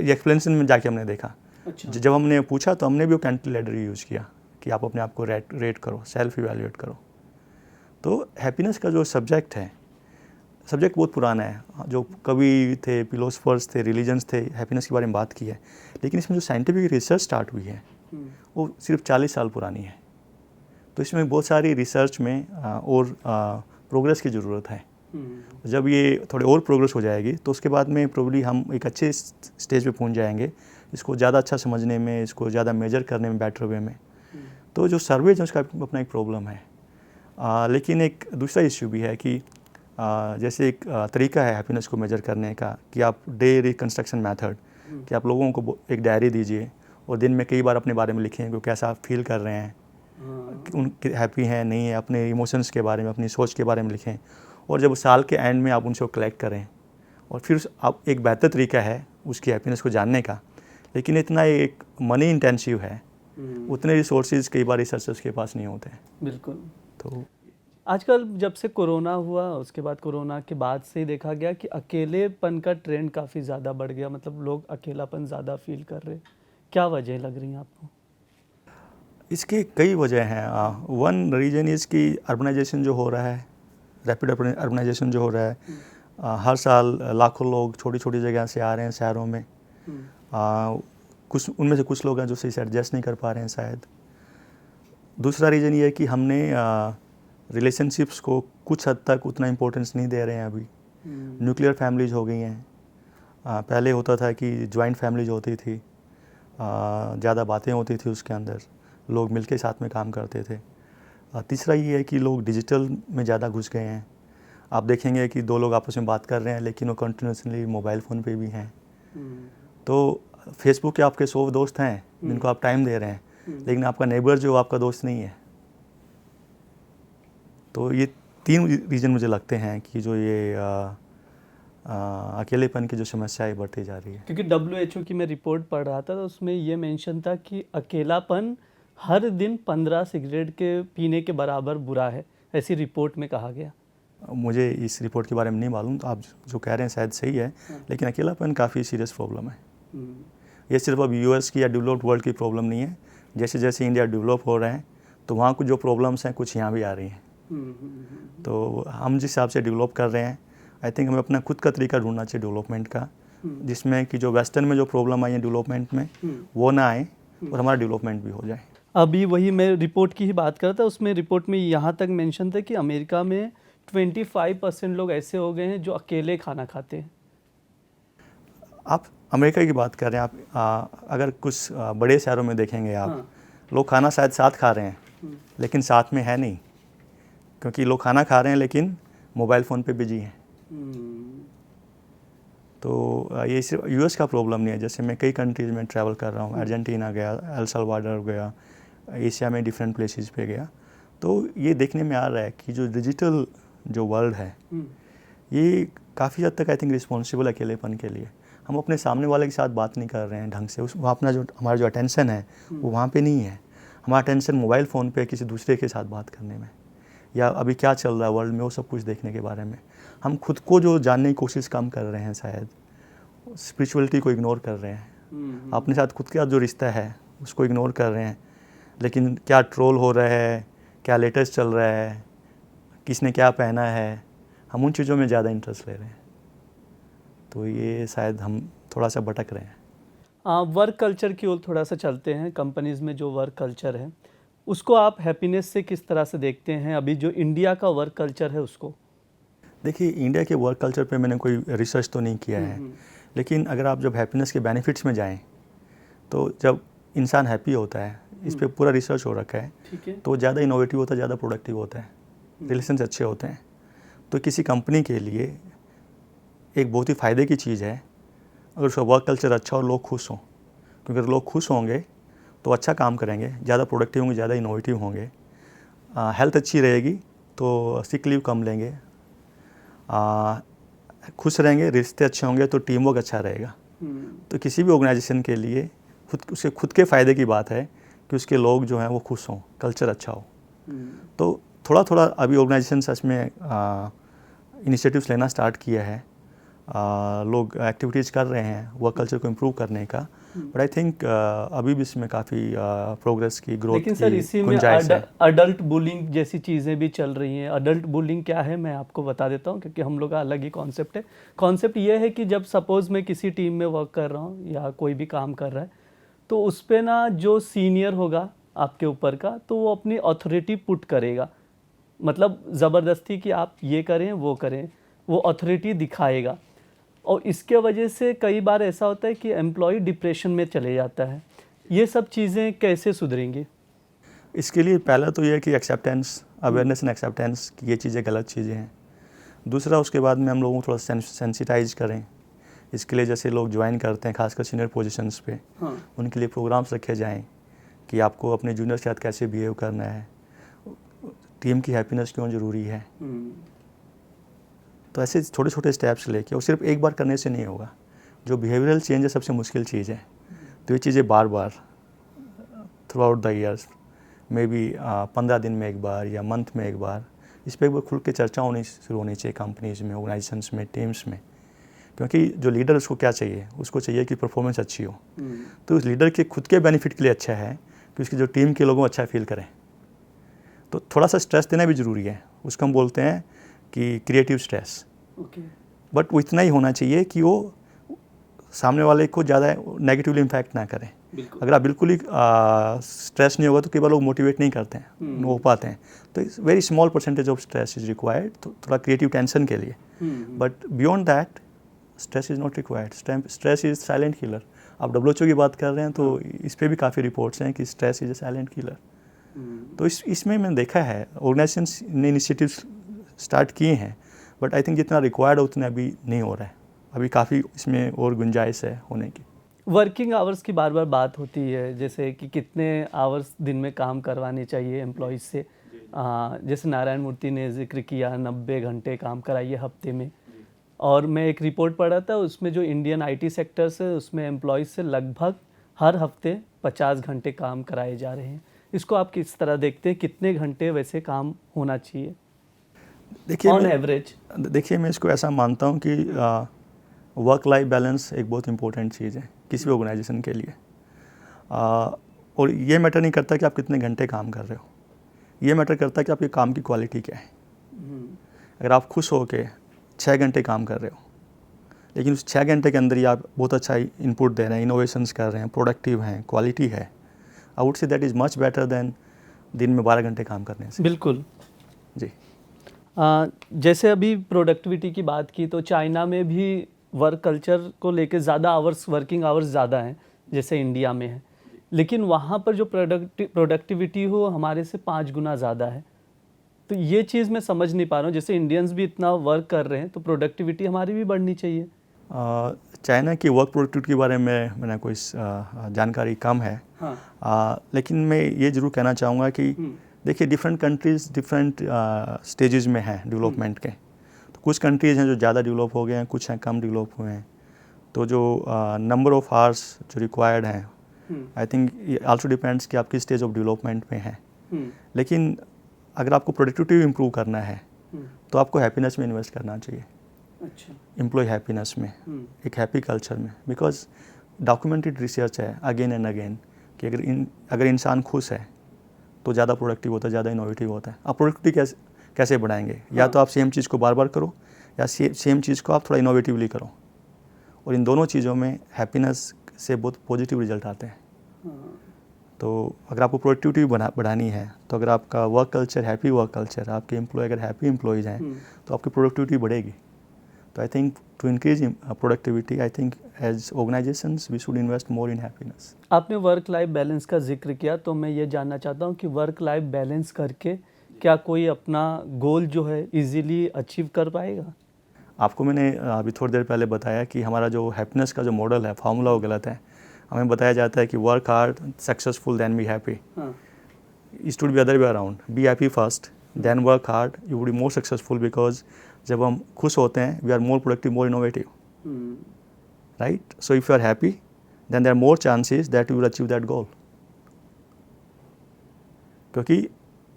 एक्सप्लेनेशन में जाके हमने देखा। अच्छा। जब हमने पूछा तो हमने भी वो कैंटल लैडर यूज़ किया कि आप अपने आप को रेट करो, सेल्फ इवैल्यूएट करो। तो हैप्पीनेस का जो सब्जेक्ट है, सब्जेक्ट बहुत पुराना है, जो कवि थे, फिलोसफर्स थे, रिलीजन्स थे, हैप्पीनेस के बारे में बात की है, लेकिन इसमें जो साइंटिफिक रिसर्च स्टार्ट हुई है वो सिर्फ 40 साल पुरानी है। तो इसमें बहुत सारी रिसर्च में और प्रोग्रेस की ज़रूरत है। जब ये थोड़ी और प्रोग्रेस हो जाएगी तो उसके बाद में प्रोबेबली हम एक अच्छे स्टेज पे पहुंच जाएंगे, इसको ज़्यादा अच्छा समझने में, इसको ज़्यादा मेजर करने में, बेटर वे में। तो जो सर्वेज है उसका अपना एक प्रॉब्लम है। लेकिन एक दूसरा इश्यू भी है कि जैसे एक तरीका है हैप्पीनेस को मेजर करने का कि आप डे रिकंस्ट्रक्शन मेथड, कि आप लोगों को एक डायरी दीजिए और दिन में कई बार अपने बारे में लिखें कि कैसा आप फील कर रहे हैं, उनके हैप्पी हैं नहीं है, अपने इमोशंस के बारे में, अपनी सोच के बारे में लिखें। और जब साल के एंड में आप उनसे कलेक्ट करें और फिर आप एक बेहतर तरीका है उसकी हैप्पीनेस को जानने का, लेकिन इतना एक मनी इंटेंसिव है, उतने रिसोर्सेज कई बार रिसर्चर्स के पास नहीं होते हैं। बिल्कुल। तो आजकल जब से कोरोना हुआ, उसके बाद कोरोना के बाद से ही देखा गया कि अकेलेपन का ट्रेंड काफ़ी ज़्यादा बढ़ गया, मतलब लोग अकेलापन ज़्यादा फील कर रहे हैं। क्या वजह लग रही है आपको? इसकी कई वजह हैं। वन रीजन इज़ कि अर्बनाइजेशन जो हो रहा है, रैपिड अर्बनाइजेशन जो हो रहा है, हर साल लाखों लोग छोटी छोटी जगह से आ रहे हैं शहरों में। कुछ उनमें से कुछ लोग हैं जो सही से एडजस्ट नहीं कर पा रहे हैं शायद। दूसरा रीज़न ये है कि हमने रिलेशनशिप्स को कुछ हद तक उतना इम्पोर्टेंस नहीं दे रहे हैं अभी। न्यूक्लियर फैमिलीज हो गई हैं। पहले होता था कि जॉइंट फैमिलीज होती थी, ज़्यादा बातें होती थी उसके अंदर, लोग मिलके साथ में काम करते थे। तीसरा ये है कि लोग डिजिटल में ज़्यादा घुस गए हैं। आप देखेंगे कि दो लोग आपस में बात कर रहे हैं लेकिन वो कंटिन्यूसली मोबाइल फ़ोन पे भी हैं। तो फेसबुक के आपके 100 दोस्त हैं जिनको आप टाइम दे रहे हैं, लेकिन आपका नेबर जो आपका दोस्त नहीं है। तो ये 3 रीज़न मुझे लगते हैं कि जो ये अकेलेपन की जो समस्या है बढ़ती जा रही है। क्योंकि WHO की मैं रिपोर्ट पढ़ रहा था तो उसमें ये मेंशन था कि अकेलापन हर दिन 15 सिगरेट के पीने के बराबर बुरा है, ऐसी रिपोर्ट में कहा गया। मुझे इस रिपोर्ट के बारे में नहीं मालूम, तो आप जो कह रहे हैं शायद सही है, लेकिन अकेलापन काफ़ी सीरियस प्रॉब्लम है। ये सिर्फ अब US की या डेवलप्ड वर्ल्ड की प्रॉब्लम नहीं है। जैसे जैसे इंडिया डेवलप हो रहे हैं तो वहाँ कुछ जो प्रॉब्लम्स हैं कुछ यहाँ भी आ रही हैं। तो हम जिस हिसाब से डेवलप कर रहे हैं, आई थिंक हमें अपना खुद का तरीका ढूंढना चाहिए डेवलपमेंट का, जिसमें कि जो वेस्टर्न में जो प्रॉब्लम आई है डेवलपमेंट में वो ना आए और हमारा डेवलपमेंट भी हो जाए। अभी वही मैं रिपोर्ट की ही बात कर रहा था, उसमें रिपोर्ट में यहाँ तक मेंशन था कि अमेरिका में 25% लोग ऐसे हो गए हैं जो अकेले खाना खाते हैं। आप अमेरिका की बात कर रहे हैं, आप अगर कुछ बड़े शहरों में देखेंगे आप, लोग खाना शायद साथ खा रहे हैं लेकिन साथ में है नहीं, क्योंकि लोग खाना खा रहे हैं लेकिन मोबाइल फ़ोन पे बिजी हैं। तो ये सिर्फ US का प्रॉब्लम नहीं है। जैसे मैं कई कंट्रीज़ में ट्रैवल कर रहा हूँ, अर्जेंटीना गया, एल साल्वाडोर गया, एशिया में डिफरेंट प्लेसेस पे गया, तो ये देखने में आ रहा है कि जो डिजिटल जो वर्ल्ड है ये काफ़ी हद तक आई थिंक रिस्पॉन्सिबल है अकेलेपन के लिए। हम अपने सामने वाले के साथ बात नहीं कर रहे हैं ढंग से, वो अपना जो हमारा जो अटेंशन है वो वहाँ पे नहीं है। हमारा अटेंशन मोबाइल फ़ोन पे किसी दूसरे के साथ बात करने में, या अभी क्या चल रहा है वर्ल्ड में वो सब कुछ देखने के बारे में। हम खुद को जो जानने की कोशिश कम कर रहे हैं, शायद स्पिरिचुअलिटी को इग्नोर कर रहे हैं, अपने साथ खुद का जो रिश्ता है उसको इग्नोर कर रहे हैं। लेकिन क्या ट्रोल हो रहा है, क्या लेटेस्ट चल रहा है, किसने क्या पहना है, हम उन चीज़ों में ज़्यादा इंटरेस्ट ले रहे हैं। तो ये शायद हम थोड़ा सा भटक रहे हैं। वर्क कल्चर की ओर थोड़ा सा चलते हैं। कंपनीज़ में जो वर्क कल्चर है उसको आप हैप्पीनेस से किस तरह से देखते हैं, अभी जो इंडिया का वर्क कल्चर है उसको? देखिए, इंडिया के वर्क कल्चर पे मैंने कोई रिसर्च तो नहीं किया है, लेकिन अगर आप जब हैप्पीनेस के बेनिफिट्स में जाएं तो जब इंसान हैप्पी होता है, इस पे पूरा रिसर्च हो रखा है, तो ज़्यादा इनोवेटिव होता है, ज़्यादा प्रोडक्टिव होता है, रिलेशंस अच्छे होते हैं। तो किसी कंपनी के लिए एक बहुत ही फ़ायदे की चीज़ है अगर उसका वर्क कल्चर अच्छा और लोग खुश हों, क्योंकि अगर लोग खुश होंगे तो अच्छा काम करेंगे, ज़्यादा प्रोडक्टिव होंगे, ज़्यादा इनोवेटिव होंगे, हेल्थ अच्छी रहेगी तो सिक लीव कम लेंगे, खुश रहेंगे, रिश्ते अच्छे होंगे तो टीम वर्क अच्छा रहेगा। तो किसी भी ऑर्गेनाइजेशन के लिए उसके खुद के फ़ायदे की बात है कि उसके लोग जो हैं वो खुश हों, कल्चर अच्छा हो। तो थोड़ा थोड़ा अभी ऑर्गेनाइजेशन सच में इनिशिएटिव्स लेना स्टार्ट किया है, लोग एक्टिविटीज़ कर रहे हैं वर्क कल्चर को इम्प्रूव करने का, बट आई थिंक अभी भी इसमें काफ़ी प्रोग्रेस की, ग्रोथ लेकिन सर इसी में अडल्ट बुलिंग जैसी चीज़ें भी चल रही हैं। अडल्ट बुलिंग क्या है मैं आपको बता देता हूँ, क्योंकि हम लोग का अलग ही कॉन्सेप्ट है। कॉन्सेप्ट ये है कि जब सपोज़ मैं किसी टीम में वर्क कर रहा हूँ या कोई भी काम कर रहा है, तो उस पर ना जो सीनियर होगा आपके ऊपर का, तो वो अपनी अथॉरिटी पुट करेगा, मतलब ज़बरदस्ती कि आप ये करें वो करें, वो अथॉरिटी दिखाएगा। और इसके वजह से कई बार ऐसा होता है कि एम्प्लॉय डिप्रेशन में चले जाता है। ये सब चीज़ें कैसे सुधरेंगी? इसके लिए पहला तो ये है कि एक्सेप्टेंस, अवेयरनेस एंड एक्सेप्टेंस कि ये चीज़ें गलत चीज़ें हैं। दूसरा, उसके बाद में हम लोगों को थोड़ा सेंसिटाइज करें। इसके लिए जैसे लोग ज्वाइन करते हैं खासकर सीनियर पोजीशंस पे, उनके लिए प्रोग्राम्स रखे जाएं कि आपको अपने जूनियर के साथ कैसे बिहेव करना है, टीम की हैप्पीनेस क्यों ज़रूरी है। तो ऐसे छोटे छोटे स्टेप्स लेके, और सिर्फ एक बार करने से नहीं होगा। जो बिहेवियरल चेंज है सबसे मुश्किल चीज़ है, तो ये चीज़ें बार बार throughout the years, maybe 15 दिन में एक बार या मंथ में एक बार, इस पर एक बार खुल के चर्चा होनी शुरू होनी चाहिए कंपनीज़ में, ऑर्गेनाइजेशंस में, टीम्स में। क्योंकि जो लीडर उसको क्या चाहिए, उसको चाहिए कि परफॉर्मेंस अच्छी हो। तो उस लीडर के खुद के बेनिफिट के लिए अच्छा है कि उसकी जो टीम के लोगों अच्छा फील करें। तो थोड़ा सा स्ट्रेस देना भी ज़रूरी है, उसको हम बोलते हैं कि क्रिएटिव स्ट्रेस। बट वो इतना ही होना चाहिए कि वो सामने वाले को ज़्यादा नेगेटिवली इम्पैक्ट ना करें। अगर आप बिल्कुल ही स्ट्रेस नहीं होगा तो कई बार लोग मोटिवेट नहीं करते हैं, नहीं हो पाते हैं। तो very small percentage of stress is required, तो थोड़ा क्रिएटिव टेंशन के लिए। But beyond that stress is not required. Stress is silent killer. आप WHO की बात कर रहे हैं तो इस पर भी काफ़ी रिपोर्ट्स हैं कि stress is a silent killer. तो इसमें मैंने देखा है ऑर्गेनाइजेशन ने इनिशिएटिव्स स्टार्ट किए हैं, बट आई थिंक जितना रिक्वायर्ड है उतना अभी नहीं हो रहा है। अभी काफ़ी इसमें और गुंजाइश है होने की। वर्किंग आवर्स की बार बार बात होती है, जैसे कि कितने आवर्स दिन में काम करवाने चाहिए एम्प्लॉयज़ से। जैसे नारायण मूर्ति ने जिक्र किया 90 घंटे काम कराइए हफ्ते में। और मैं एक रिपोर्ट पढ़ा था, उसमें जो इंडियन IT सेक्टर्स है उसमें एम्प्लॉयज़ से लगभग हर हफ्ते 50 घंटे काम कराए जा रहे हैं। इसको आप किस तरह देखते हैं, कितने घंटे वैसे काम होना चाहिए ऑन एवरेज? देखिए, मैं इसको ऐसा मानता हूँ कि वर्क लाइफ बैलेंस एक बहुत इंपॉर्टेंट चीज़ है किसी भी ऑर्गेनाइजेशन के लिए। और ये मैटर नहीं करता कि आप कितने घंटे काम कर रहे हो, ये मैटर करता है कि आपके काम की क्वालिटी क्या है। अगर आप खुश हो के 6 घंटे काम कर रहे हो, लेकिन उस 6 घंटे के अंदर ही आप बहुत अच्छा इनपुट दे रहे हैं, इनोवेशंस कर रहे हैं, प्रोडक्टिव हैं, क्वालिटी है, I would say that is much better than दिन में 12 घंटे काम करने से। बिल्कुल जी। जैसे अभी प्रोडक्टिविटी की बात की, तो चाइना में भी वर्क कल्चर को लेके ज़्यादा आवर्स, वर्किंग आवर्स ज़्यादा हैं जैसे इंडिया में है, लेकिन वहाँ पर जो प्रोडक्टिविटी हो हमारे से 5 गुना ज़्यादा है। तो ये चीज़ मैं समझ नहीं पा रहा हूँ, जैसे इंडियंस भी इतना वर्क कर रहे हैं तो प्रोडक्टिविटी हमारी भी बढ़नी चाहिए। चाइना की वर्क प्रोडक्टिविटी के बारे में मैंने कोई जानकारी कम है। लेकिन मैं ये ज़रूर कहना चाहूँगा कि देखिए, डिफरेंट कंट्रीज़ डिफरेंट स्टेजेस में हैं डेवलपमेंट के। तो कुछ कंट्रीज़ हैं जो ज़्यादा डेवलप हो गए हैं, कुछ हैं कम डेवलप हुए हैं। तो जो नंबर ऑफ़ आवर्स जो रिक्वायर्ड हैं, आई थिंक आल्सो डिपेंड्स कि आप किस स्टेज ऑफ डेवलपमेंट में हैं। लेकिन अगर आपको प्रोडक्टिविटी इम्प्रूव करना है तो आपको हैप्पीनेस में इन्वेस्ट करना चाहिए। अच्छा। एम्प्लॉय हैप्पीनेस में, एक हैप्पी कल्चर में। बिकॉज डॉक्यूमेंटेड रिसर्च है अगेन एंड अगेन कि अगर इंसान खुश है तो ज़्यादा प्रोडक्टिव होता है, ज़्यादा इनोवेटिव होता है। आप प्रोडक्टिविटी कैसे बढ़ाएंगे? या तो आप सेम चीज़ को बार बार करो, या सेम चीज़ को आप थोड़ा इनोवेटिवली करो। और इन दोनों चीज़ों में हैप्पीनेस से बहुत पॉजिटिव रिजल्ट आते हैं। तो अगर आपको प्रोडक्टिविटी बढ़ानी है, तो अगर आपका work culture happy work culture, आपके एम्प्लॉय अगर हैप्पी एम्प्लॉयज़ हैं तो आपकी प्रोडक्टिविटी बढ़ेगी। तो I think to increase productivity, I think as organisations we should invest more in happiness. आपने वर्क लाइफ बैलेंस का जिक्र किया, तो मैं ये जानना चाहता हूँ कि वर्क लाइफ बैलेंस करके क्या कोई अपना गोल जो है इजीली अचीव कर पाएगा? आपको मैंने अभी थोड़ी देर पहले बताया कि हमारा जो हैप्पीनेस का जो मॉडल है, फार्मूला वो गलत है। हमें बताया जाता है कि work hard, successful, then be happy. It should be other way around, be happy first, then work hard, you would be more successful. Because जब हम खुश होते हैं we are more productive, more innovative, right? So if you are happy then there are more chances that you will achieve that goal. क्योंकि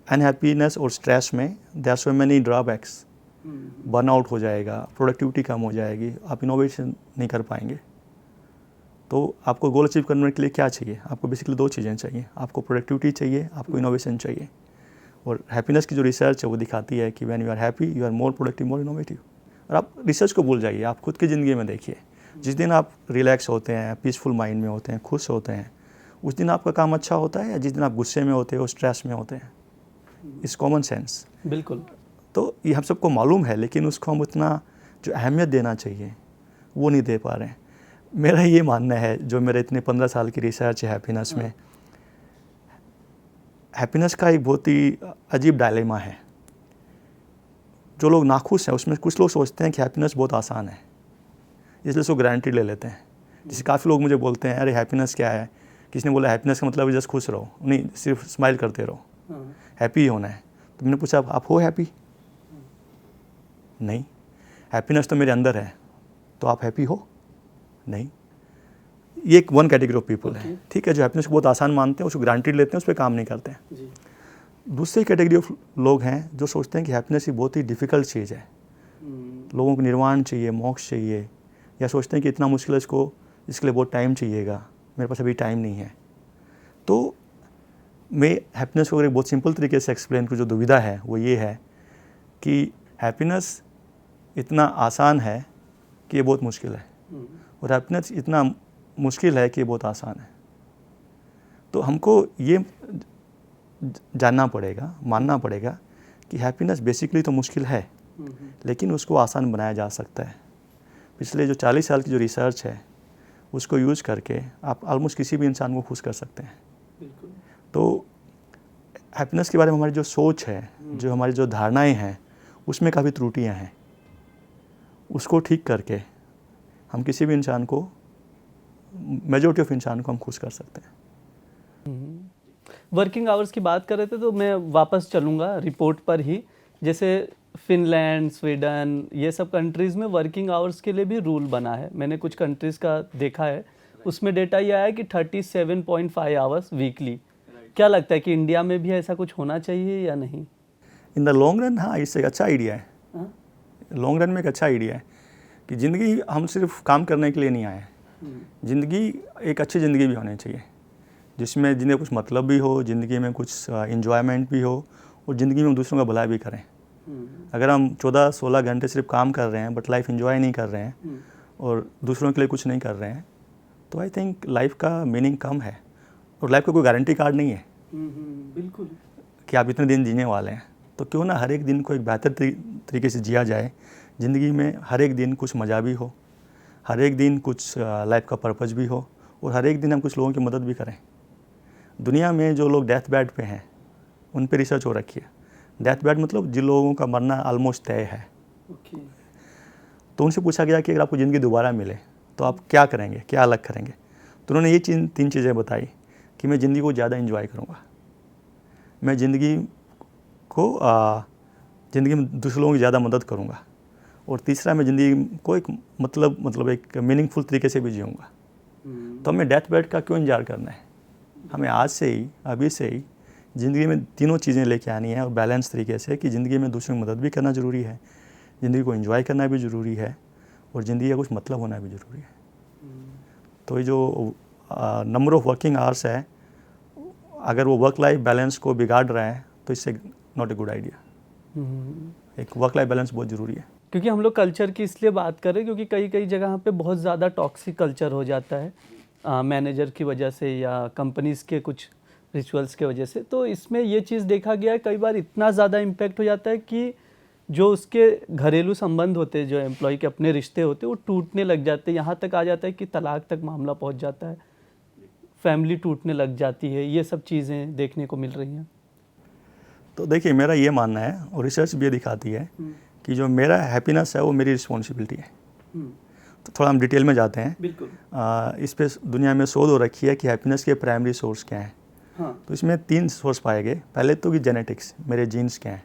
unhappiness और stress में there are so many drawbacks. Burnout हो जाएगा, productivity कम हो जाएगी, आप innovation नहीं कर पाएंगे। तो आपको गोल अचीव करने के लिए क्या चाहिए? आपको बेसिकली 2 चीज़ें चाहिए, आपको प्रोडक्टिविटी चाहिए, आपको इनोवेशन चाहिए। और हैप्पीनेस की जो रिसर्च है वो दिखाती है कि when you are happy you are more productive, more innovative. और आप रिसर्च को भूल जाइए, आप खुद की ज़िंदगी में देखिए, जिस दिन आप रिलैक्स होते हैं, पीसफुल माइंड में होते हैं, खुश होते हैं, उस दिन आपका काम अच्छा होता है, या जिस दिन आप गुस्से में होते हो, स्ट्रेस में होते हैं? इस कॉमन सेंस। बिल्कुल। तो ये हम सबको मालूम है, लेकिन उसको हम उतना जो अहमियत देना चाहिए वो नहीं दे पा रहे हैं। मेरा ये मानना है, जो मेरे इतने 15 साल की रिसर्च है हैप्पीनेस में, हैप्पीनेस का एक बहुत ही अजीब डायलेमा है। जो लोग नाखुश हैं उसमें कुछ लोग सोचते हैं कि हैप्पीनेस बहुत आसान है, इसलिए उसको गारंटी ले लेते हैं। जैसे काफ़ी लोग मुझे बोलते हैं, अरे हैप्पीनेस क्या है? किसी ने बोला हैप्पीनेस का मतलब जस्ट खुश रहो, नहीं, सिर्फ स्माइल करते रहो, हैप्पी होना है। तो मैंने पूछा, आप हो हैप्पी? नहीं। हैप्पीनेस तो मेरे अंदर है, तो आप हैप्पी हो? नहीं। ये एक वन कैटेगरी ऑफ पीपल है, ठीक है, जो हैप्पीनेस को बहुत आसान मानते हैं, उसको ग्रांटेड लेते हैं, उस पर काम नहीं करते हैं। दूसरी कैटेगरी ऑफ लोग हैं जो सोचते हैं कि हैप्पीनेस एक बहुत ही डिफ़िकल्ट चीज़ है, लोगों को निर्वाण चाहिए, मोक्ष चाहिए, या सोचते हैं कि इतना मुश्किल है, इसके लिए बहुत टाइम चाहिएगा, मेरे पास अभी टाइम नहीं है। तो मैं हैप्पीनेस को अगर बहुत सिंपल तरीके से एक्सप्लेन करूँ, जो दुविधा है वो ये है कि हैप्पीनेस इतना आसान है कि ये बहुत मुश्किल है, और हैप्पीनेस इतना मुश्किल है कि ये बहुत आसान है। तो हमको ये जानना पड़ेगा, मानना पड़ेगा कि हैप्पीनेस बेसिकली तो मुश्किल है, लेकिन उसको आसान बनाया जा सकता है। पिछले जो 40 साल की जो रिसर्च है उसको यूज़ करके आप ऑलमोस्ट किसी भी इंसान को खुश कर सकते हैं। तो हैप्पीनेस के बारे में हमारी जो सोच है, जो हमारी जो धारणाएं हैं, उसमें काफ़ी त्रुटियां हैं। उसको ठीक करके हम किसी भी इंसान को, मेजॉरिटी ऑफ इंसान को हम खुश कर सकते हैं। वर्किंग आवर्स की बात कर रहे थे तो मैं वापस चलूँगा रिपोर्ट पर ही। जैसे फिनलैंड, स्वीडन, ये सब कंट्रीज़ में वर्किंग आवर्स के लिए भी रूल बना है। मैंने कुछ कंट्रीज़ का देखा है, उसमें डेटा ये आया कि 37.5 आवर्स वीकली। क्या लगता है कि इंडिया में भी ऐसा कुछ होना चाहिए या नहीं? इन द लॉन्ग रन हाँ, इससे एक अच्छा आइडिया है। लॉन्ग रन में एक अच्छा आइडिया है कि ज़िंदगी हम सिर्फ काम करने के लिए नहीं आए हैं। ज़िंदगी एक अच्छी ज़िंदगी भी होनी चाहिए, जिसमें ज़िंदगी कुछ मतलब भी हो, ज़िंदगी में कुछ इन्जॉयमेंट भी हो, और ज़िंदगी में दूसरों का भला भी करें। अगर हम 14-16 घंटे सिर्फ काम कर रहे हैं बट लाइफ इन्जॉय नहीं कर रहे हैं और दूसरों के लिए कुछ नहीं कर रहे हैं, तो आई थिंक लाइफ का मीनिंग कम है। और लाइफ का कोई गारंटी कार्ड नहीं है बिल्कुल कि आप इतने दिन जीने वाले हैं। तो क्यों ना हर एक दिन को एक बेहतर तरीके से जिया जाए। ज़िंदगी में हर एक दिन कुछ मज़ा भी हो, हर एक दिन कुछ लाइफ का पर्पस भी हो, और हर एक दिन हम कुछ लोगों की मदद भी करें। दुनिया में जो लोग डेथ बेड पे हैं उन पे रिसर्च हो रखी है। डेथ बेड मतलब जिन लोगों का मरना ऑलमोस्ट तय है। तो उनसे पूछा गया कि अगर आपको ज़िंदगी दोबारा मिले तो आप क्या करेंगे, क्या अलग करेंगे। तो उन्होंने ये 3 चीज़ें बताई कि मैं ज़िंदगी को ज़्यादा एंजॉय करूँगा, मैं ज़िंदगी में दूसरे लोगों की ज़्यादा मदद करूँगा, और तीसरा मैं ज़िंदगी को एक मतलब एक मीनिंगफुल तरीके से भी जीऊँगा। तो हमें डेथ बेड का क्यों इंतजार करना है? हमें आज से ही, अभी से ही ज़िंदगी में तीनों चीज़ें लेके आनी है, और बैलेंस तरीके से कि ज़िंदगी में दूसरों की मदद भी करना ज़रूरी है, ज़िंदगी को एंजॉय करना भी ज़रूरी है, और ज़िंदगी का कुछ मतलब होना भी ज़रूरी है। तो ये जो नंबर ऑफ़ वर्किंग आवर्स है, अगर वो वर्क लाइफ बैलेंस को बिगाड़ रहा है तो इससे नॉट ए गुड आइडिया। एक वर्क लाइफ बैलेंस बहुत ज़रूरी है। क्योंकि हम लोग कल्चर की इसलिए बात कर रहे हैं क्योंकि कई कई जगह पे बहुत ज़्यादा टॉक्सिक कल्चर हो जाता है मैनेजर की वजह से या कंपनीज़ के कुछ रिचुअल्स के वजह से। तो इसमें ये चीज़ देखा गया है, कई बार इतना ज़्यादा इम्पैक्ट हो जाता है कि जो उसके घरेलू संबंध होते हैं, जो एम्प्लॉय के अपने रिश्ते होते हैं, वो टूटने लग जाते हैं। यहाँ तक आ जाता है कि तलाक तक मामला पहुँच जाता है, फैमिली टूटने लग जाती है। ये सब चीज़ें देखने को मिल रही हैं। तो देखिए, मेरा ये मानना है, और रिसर्च भी ये दिखाती है कि जो मेरा हैप्पीनेस है वो मेरी रिस्पॉन्सिबिलिटी है। तो थोड़ा हम डिटेल में जाते हैं। बिल्कुल। इस पे दुनिया में शोध हो रखी है कि हैप्पीनेस के प्राइमरी सोर्स क्या हैं। तो इसमें 3 सोर्स पाए गए। पहले तो कि जेनेटिक्स, मेरे जीन्स क्या हैं।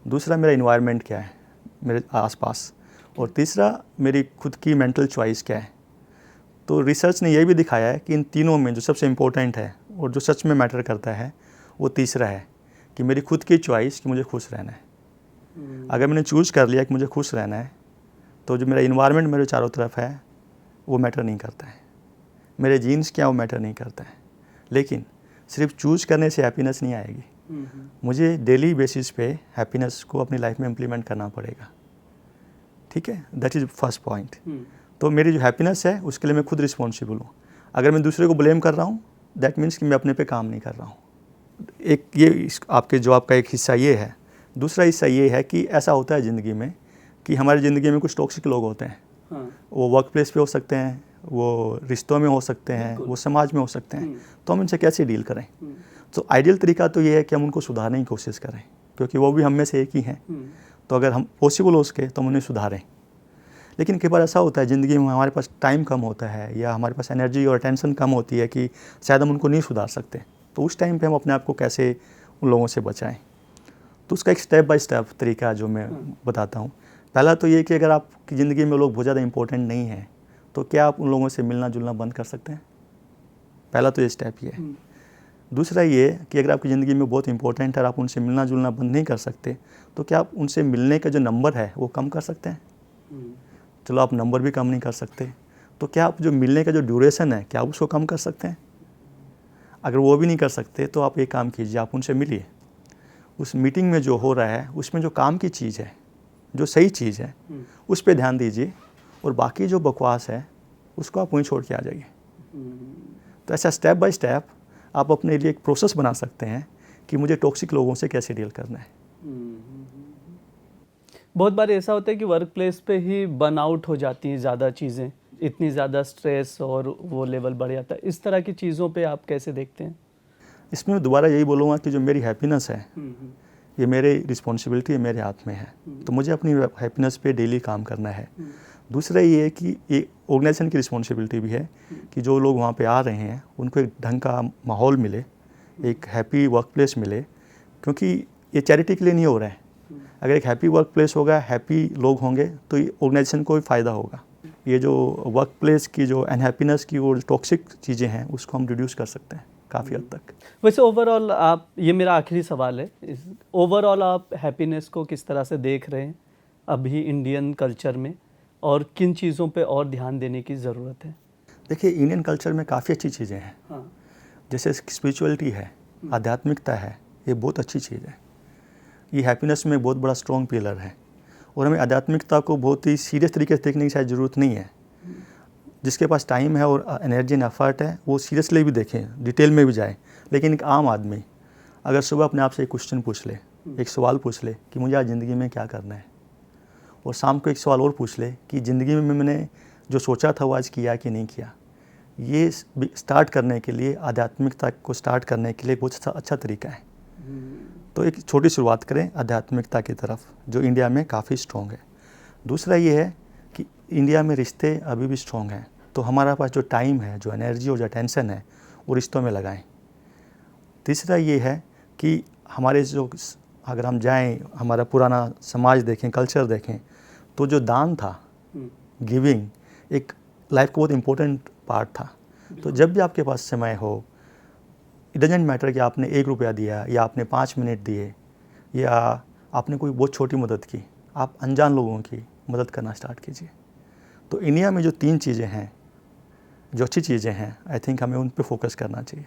दूसरा, मेरा इन्वायरमेंट क्या है मेरे आसपास। और तीसरा, मेरी खुद की मेंटल चॉइस क्या है। तो रिसर्च ने यह भी दिखाया है कि इन तीनों में जो सबसे इम्पोर्टेंट है और जो सच में मैटर करता है वो तीसरा है, कि मेरी खुद की चॉइस कि मुझे खुश रहना है। अगर मैंने चूज़ कर लिया कि मुझे खुश रहना है, तो जो मेरा इन्वायरमेंट मेरे चारों तरफ है वो मैटर नहीं करता है। मेरे जीन्स क्या वो मैटर नहीं करता है। लेकिन सिर्फ चूज़ करने से हैप्पीनेस नहीं आएगी। मुझे डेली बेसिस पे हैप्पीनेस को अपनी लाइफ में इम्प्लीमेंट करना पड़ेगा। ठीक है, दैट इज़ फर्स्ट पॉइंट। तो मेरी जो हैप्पीनेस है उसके लिए मैं खुद रिस्पॉन्सिबल हूँ। अगर मैं दूसरे को ब्लेम कर रहा हूँ, दैट मीन्स कि मैं अपने पे काम नहीं कर रहा हूँ। एक ये आपके जवाब का एक हिस्सा ये है। दूसरा हिस्सा ये है कि ऐसा होता है ज़िंदगी में कि हमारी ज़िंदगी में कुछ टॉक्सिक लोग होते हैं। वो वर्क प्लेस पे हो सकते हैं, वो रिश्तों में हो सकते हैं, वो समाज में हो सकते हैं। तो हम इनसे कैसे डील करें? तो आइडियल तरीका तो ये है कि हम उनको सुधारने की कोशिश करें, क्योंकि वो भी हम में से एक ही हैं। तो अगर हम पॉसिबल हो सके तो हम उन्हें सुधारें। लेकिन कई बार ऐसा होता है ज़िंदगी में, हमारे पास टाइम कम होता है या हमारे पास एनर्जी और अटेंशन कम होती है कि शायद हम उनको नहीं सुधार सकते। तो उस टाइम पे हम अपने आप को कैसे उन लोगों से बचाएं? तो उसका एक स्टेप बाय स्टेप तरीका जो मैं बताता हूँ। पहला तो ये कि अगर आपकी ज़िंदगी में लोग बहुत ज़्यादा इंपॉर्टेंट नहीं हैं, तो क्या आप उन लोगों से मिलना जुलना बंद कर सकते हैं? पहला तो ये स्टेप ये है। दूसरा ये कि अगर आपकी ज़िंदगी में बहुत इंपॉर्टेंट है और आप उनसे मिलना जुलना बंद नहीं कर सकते, तो क्या आप उनसे मिलने का जो नंबर है वो कम कर सकते हैं? चलो, आप नंबर भी कम नहीं कर सकते, तो क्या आप जो मिलने का जो ड्यूरेशन है, क्या आप उसको कम कर सकते हैं? अगर वो भी नहीं कर सकते तो आप एक काम कीजिए, आप उनसे मिलिए। उस मीटिंग में जो हो रहा है उसमें जो काम की चीज़ है, जो सही चीज़ है, उस पर ध्यान दीजिए, और बाकी जो बकवास है उसको आप वहीं छोड़ के आ जाइए। तो ऐसा स्टेप बाय स्टेप आप अपने लिए एक प्रोसेस बना सकते हैं कि मुझे टॉक्सिक लोगों से कैसे डील करना है। बहुत बार ऐसा होता है कि वर्क प्लेस पे ही बर्न आउट हो जाती हैं ज़्यादा चीज़ें, इतनी ज़्यादा स्ट्रेस और वो लेवल बढ़ जाता है। इस तरह की चीज़ों पे आप कैसे देखते हैं? इसमें मैं दोबारा यही बोलूँगा कि जो मेरी हैप्पीनेस है ये मेरी रिस्पॉन्सिबिलिटी है, मेरे हाथ में है, तो मुझे अपनी हैप्पीनेस पे डेली काम करना है। दूसरा ये है कि ये ऑर्गेनाइजेशन की रिस्पॉन्सिबिलिटी भी है कि जो लोग वहाँ पे आ रहे हैं उनको एक ढंग का माहौल मिले, एक हैप्पी वर्क प्लेस मिले, क्योंकि ये चैरिटी के लिए नहीं हो रहा है। अगर एक हैप्पी वर्क प्लेस होगा, हैप्पी लोग होंगे, तो ये ऑर्गेनाइजेशन को भी फ़ायदा होगा। ये जो वर्क प्लेस की जो अनहैप्पीनेस की और टॉक्सिक चीज़ें हैं उसको हम रिड्यूस कर सकते हैं काफ़ी हद तक। वैसे ओवरऑल आप, ये मेरा आखिरी सवाल है, ओवरऑल आप हैप्पीनेस को किस तरह से देख रहे हैं अभी इंडियन कल्चर में, और किन चीज़ों पे और ध्यान देने की ज़रूरत है? देखिए, इंडियन कल्चर में काफ़ी अच्छी चीज़ें हैं। हाँ। जैसे स्पिरिचुअलिटी है, आध्यात्मिकता है, ये बहुत अच्छी चीज़ है। ये हैप्पीनेस में बहुत बड़ा स्ट्रॉन्ग पिलर है, और हमें आध्यात्मिकता को बहुत ही सीरियस तरीके से देखने की शायद ज़रूरत नहीं है। जिसके पास टाइम है और एनर्जी एंड एफर्ट है वो सीरियसली भी देखें, डिटेल में भी जाए। लेकिन एक आम आदमी अगर सुबह अपने आप से एक क्वेश्चन पूछ ले, एक सवाल पूछ ले कि मुझे आज ज़िंदगी में क्या करना है, और शाम को एक सवाल और पूछ ले कि ज़िंदगी में मैंने जो सोचा था वो आज किया कि नहीं किया, ये स्टार्ट करने के लिए, आध्यात्मिकता को स्टार्ट करने के लिए बहुत अच्छा तरीका है। तो एक छोटी शुरुआत करें आध्यात्मिकता की तरफ, जो इंडिया में काफ़ी स्ट्रॉन्ग है। दूसरा ये है कि इंडिया में रिश्ते अभी भी स्ट्रॉन्ग हैं, तो हमारा पास जो टाइम है, जो एनर्जी और जो अटेंशन है वो रिश्तों में लगाएं। तीसरा ये है कि हमारे जो, अगर हम जाएं, हमारा पुराना समाज देखें, कल्चर देखें, तो जो दान था, गिविंग, एक लाइफ का बहुत इम्पोर्टेंट पार्ट था। तो जब भी आपके पास समय हो, इट डजेंट मैटर कि आपने 1 रुपया दिया या आपने 5 मिनट दिए या आपने कोई बहुत छोटी मदद की, आप अनजान लोगों की मदद करना स्टार्ट कीजिए। तो इंडिया में जो 3 चीज़ें हैं, जो अच्छी चीज़ें हैं, आई थिंक हमें उन पे फोकस करना चाहिए,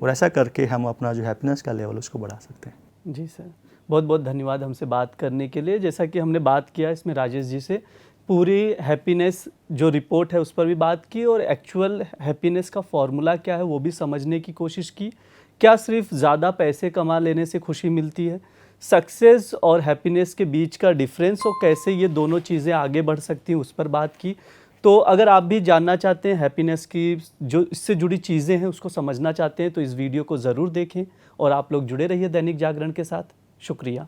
और ऐसा करके हम अपना जो हैप्पीनेस का लेवल उसको बढ़ा सकते हैं। जी सर, बहुत बहुत धन्यवाद हमसे बात करने के लिए। जैसा कि हमने बात किया इसमें राजेश जी से, पूरी हैप्पीनेस जो रिपोर्ट है उस पर भी बात की, और एक्चुअल हैप्पीनेस का फॉर्मूला क्या है वो भी समझने की कोशिश की। क्या सिर्फ ज़्यादा पैसे कमा लेने से खुशी मिलती है? सक्सेस और हैप्पीनेस के बीच का डिफरेंस और कैसे ये दोनों चीज़ें आगे बढ़ सकती हैं उस पर बात की। तो अगर आप भी जानना चाहते हैं हैप्पीनेस की जो इससे जुड़ी चीज़ें हैं उसको समझना चाहते हैं, तो इस वीडियो को ज़रूर देखें, और आप लोग जुड़े रहिए दैनिक जागरण के साथ। शुक्रिया।